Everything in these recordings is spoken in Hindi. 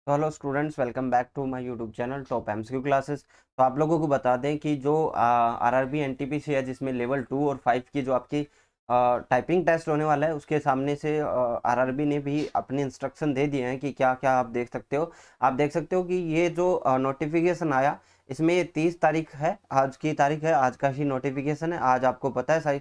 तो hello students, welcome back to my YouTube channel top MCQ classes. तो आप लोगों को बता दें कि जो आरआरबी एनटीपीसी है, जिसमें लेवल 2 और 5 की जो आपकी टाइपिंग टेस्ट होने वाला है, उसके सामने से आरआरबी ने भी अपने इंस्ट्रक्शन दे दिए हैं कि क्या क्या आप देख सकते हो। आप देख सकते हो कि ये जो नोटिफिकेशन आया, इसमें ये 30 तारीख है, आज की तारीख है, आज का ही नोटिफिकेशन है। आज आपको पता है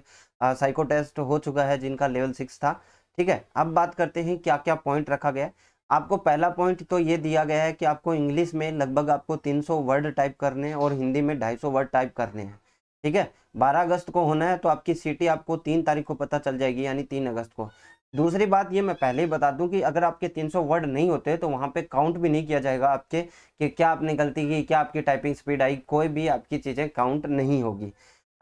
साइको टेस्ट हो चुका है जिनका लेवल 6 था। ठीक है, अब बात करते हैं क्या क्या पॉइंट रखा गया है। आपको पहला पॉइंट तो ये दिया गया है कि आपको इंग्लिश में लगभग आपको 300 वर्ड टाइप करने हैं और हिंदी में 250 वर्ड टाइप करने हैं। ठीक है, 12 अगस्त को होना है, तो आपकी सीटी आपको 3 तारीख को पता चल जाएगी, यानी 3 अगस्त को। दूसरी बात ये मैं पहले ही बता दूं कि अगर आपके 300 वर्ड नहीं होते तो वहां पे काउंट भी नहीं किया जाएगा आपके, कि क्या आपने गलती की, क्या आपकी टाइपिंग स्पीड आई, कोई भी आपकी चीज़ें काउंट नहीं होगी।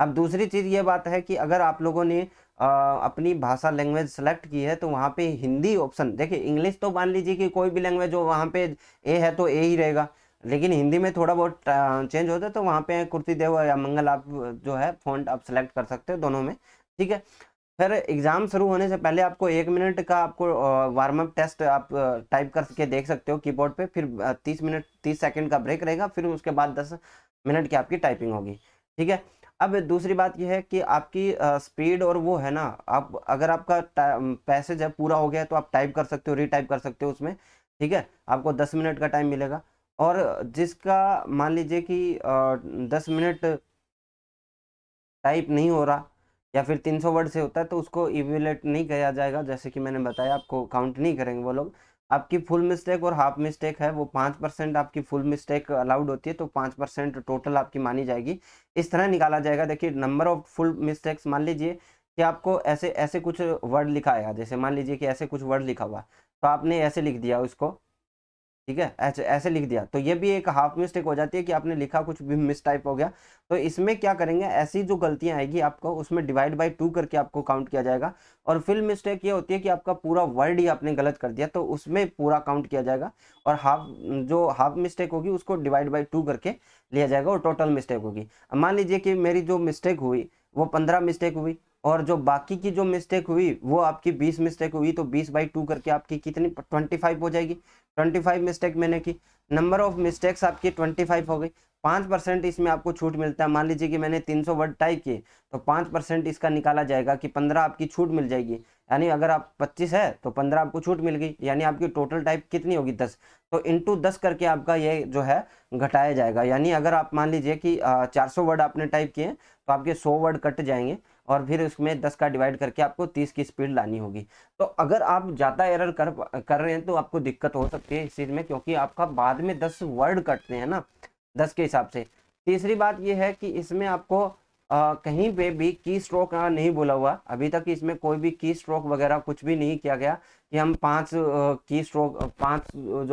अब दूसरी चीज़ ये बात है कि अगर आप लोगों ने अपनी भाषा लैंग्वेज सेलेक्ट की है, तो वहाँ पे हिंदी ऑप्शन, देखिए इंग्लिश तो मान लीजिए कि कोई भी लैंग्वेज हो, वहाँ पे ए है तो ए ही रहेगा, लेकिन हिंदी में थोड़ा बहुत चेंज होता है, तो वहाँ पे कुर्ती देव या मंगल आप जो है फॉन्ट आप सेलेक्ट कर सकते हो दोनों में। ठीक है, फिर एग्जाम शुरू होने से पहले आपको 1 मिनट का आपको वार्म अप टेस्ट आप टाइप करके देख सकते हो कीबोर्ड पे। फिर 30 सेकंड का ब्रेक रहेगा, फिर उसके बाद 10 मिनट की आपकी टाइपिंग होगी। ठीक है, अब दूसरी बात यह है कि आपकी स्पीड और वो है ना, आप अगर आपका पैसेज है पूरा हो गया तो आप टाइप कर सकते हो, रीटाइप कर सकते हो उसमें। ठीक है, आपको 10 मिनट का टाइम मिलेगा। और जिसका मान लीजिए कि 10 मिनट टाइप नहीं हो रहा या फिर 300 वर्ड से होता है, तो उसको इवेलुएट नहीं किया जाएगा। जैसे कि मैंने बताया, आपको काउंट नहीं करेंगे वो लोग। आपकी फुल मिस्टेक और हाफ मिस्टेक है, वो 5% आपकी फुल मिस्टेक अलाउड होती है, तो 5% टोटल आपकी मानी जाएगी। इस तरह निकाला जाएगा। देखिए, नंबर ऑफ फुल मिस्टेक्स, मान लीजिए कि आपको ऐसे ऐसे कुछ वर्ड लिखा है, जैसे मान लीजिए कि ऐसे कुछ वर्ड लिखा हुआ, तो आपने ऐसे लिख दिया उसको। ठीक है, ऐसे ऐसे लिख दिया, तो ये भी एक हाफ मिस्टेक हो जाती है कि आपने लिखा कुछ भी मिस टाइप हो गया। तो इसमें क्या करेंगे, ऐसी जो गलतियां आएगी आपको, उसमें डिवाइड बाय 2 करके आपको काउंट किया जाएगा। और फिल मिस्टेक ये होती है कि आपका पूरा वर्ड ही आपने गलत कर दिया, तो उसमें पूरा काउंट किया जाएगा। और जो हाफ मिस्टेक होगी उसको डिवाइड बाई 2 करके लिया जाएगा, और टोटल मिस्टेक होगी। अब मान लीजिए कि मेरी जो मिस्टेक हुई वो 15 मिस्टेक हुई, और जो बाकी की जो मिस्टेक हुई वो आपकी 20 मिस्टेक हुई, तो 20/2 करके आपकी कितनी 25 हो जाएगी। 25 मिस्टेक मैंने की, नंबर ऑफ मिस्टेक्स आपकी 25 हो गई। 5% इसमें आपको छूट मिलता है। मान लीजिए कि मैंने 300 वर्ड टाइप किए, तो 5% इसका निकाला जाएगा कि 15 आपकी छूट मिल जाएगी। यानी अगर आप 25 है तो 15 आपको छूट मिल गई, यानी आपकी टोटल टाइप कितनी होगी 10। तो इंटू 10 करके आपका ये जो है घटाया जाएगा। यानी अगर आप मान लीजिए कि 400 वर्ड आपने टाइप किए, तो आपके 100 वर्ड कट जाएंगे, और फिर उसमें 10 का डिवाइड करके आपको 30 की स्पीड लानी होगी। तो अगर आप ज़्यादा एरर कर रहे हैं तो आपको दिक्कत हो सकती है इस चीज़ में, क्योंकि आपका बाद में 10 वर्ड कटते हैं ना, 10 के हिसाब से। तीसरी बात यह है कि इसमें आपको कहीं पे भी की स्ट्रोक नहीं बोला हुआ अभी तक। इसमें कोई भी की स्ट्रोक वगैरह कुछ भी नहीं किया गया कि हम 5 जो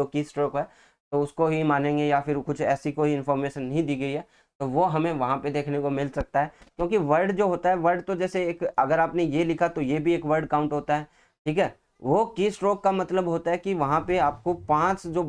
की स्ट्रोक है तो उसको ही मानेंगे, या फिर कुछ ऐसी कोई इन्फॉर्मेशन नहीं दी गई है। तो वो हमें वहाँ पे देखने को मिल सकता है, क्योंकि वर्ड जो होता है, वर्ड तो जैसे एक, अगर आपने ये लिखा तो ये भी एक वर्ड काउंट होता है। ठीक है, वो की स्ट्रोक का मतलब होता है कि वहाँ पे आपको 5 जो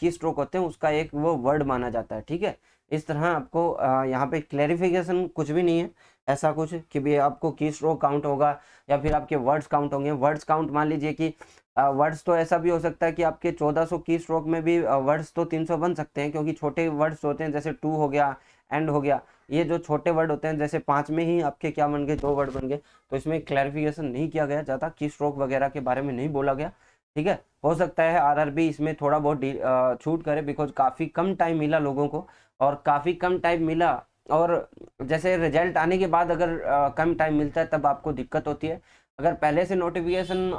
की स्ट्रोक होते हैं उसका एक वो वर्ड माना जाता है। ठीक है, इस तरह आपको यहाँ पे क्लैरिफिकेशन कुछ भी नहीं है ऐसा कुछ कि भी आपको की स्ट्रोक काउंट होगा या फिर आपके वर्ड्स काउंट होंगे। वर्ड्स काउंट मान लीजिए कि वर्ड्स तो ऐसा भी हो सकता है कि आपके 1400 की स्ट्रोक में भी वर्ड्स तो 300 बन सकते हैं, क्योंकि छोटे वर्ड्स होते हैं, जैसे टू हो गया, एंड हो गया। ये जो छोटे वर्ड होते हैं, जैसे 5 में ही आपके क्या बन गए, 2 वर्ड बन गए। तो इसमें क्लैरिफिकेशन नहीं किया गया, ज़्यादा की स्ट्रोक वगैरह के बारे में नहीं बोला गया। ठीक है, हो सकता है आरआरबी इसमें थोड़ा बहुत छूट करे, बिकॉज काफ़ी कम टाइम मिला लोगों को, और काफ़ी कम टाइम मिला। और जैसे रिजल्ट आने के बाद अगर कम टाइम मिलता है तब आपको दिक्कत होती है। अगर पहले से नोटिफिकेशन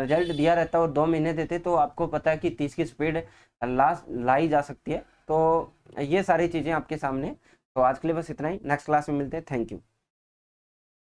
रिजल्ट दिया रहता और 2 महीने देते, तो आपको पता है कि 30 की स्पीड लास्ट लाई जा सकती है। तो ये सारी चीज़ें आपके सामने। तो आज के लिए बस इतना ही, नेक्स्ट क्लास में मिलते हैं। Thank you.